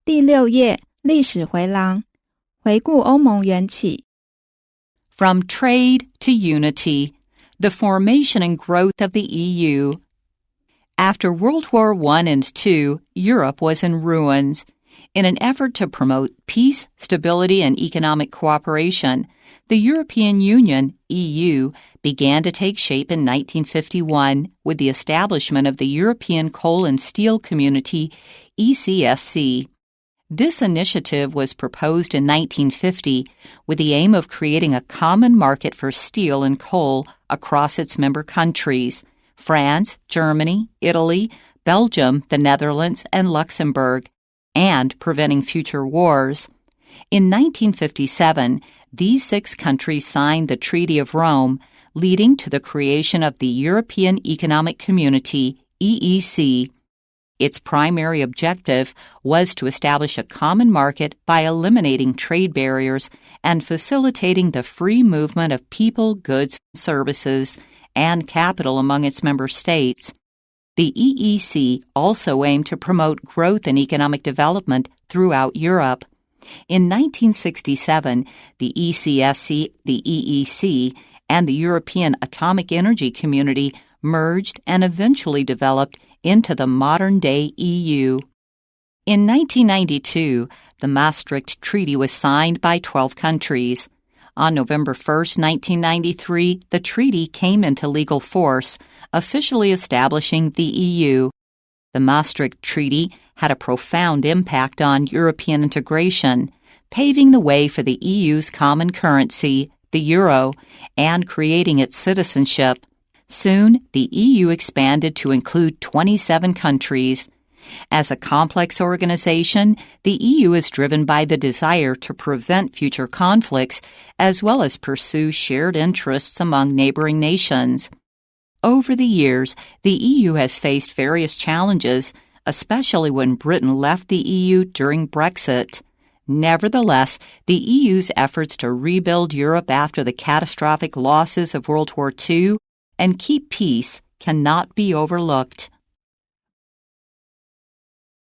第6页，历史回廊，回顾欧盟缘起。From trade to unity, the formation and growth of the EU. After World War I and II, Europe was in ruins. In an effort to promote peace, stability, and economic cooperation, the European Union, EU, began to take shape in 1951 with the establishment of the European Coal and Steel Community, ECSC. This initiative was proposed in 1950 with the aim of creating a common market for steel and coal across its member countries, France, Germany, Italy, Belgium, the Netherlands, and Luxembourg, and preventing future wars. In 1957, these 6 countries signed the Treaty of Rome, leading to the creation of the European Economic Community, EEC. Its primary objective was to establish a common market by eliminating trade barriers and facilitating the free movement of people, goods, services, and capital among its member states. The EEC also aimed to promote growth and economic development throughout Europe. In 1967, the ECSC, the EEC, and the European Atomic Energy Community merged and eventually developed into the modern-day EU. In 1992, the Maastricht Treaty was signed by 12 countries. On November 1, 1993, the treaty came into legal force, officially establishing the EU. The Maastricht Treaty had a profound impact on European integration, paving the way for the EU's common currency, the euro, and creating its citizenship. Soon, the EU expanded to include 27 countries. As a complex organization, the EU is driven by the desire to prevent future conflicts as well as pursue shared interests among neighboring nations. Over the years, the EU has faced various challenges, especially when Britain left the EU during Brexit. Nevertheless, the EU's efforts to rebuild Europe after the catastrophic losses of World War II and keep peace cannot be overlooked.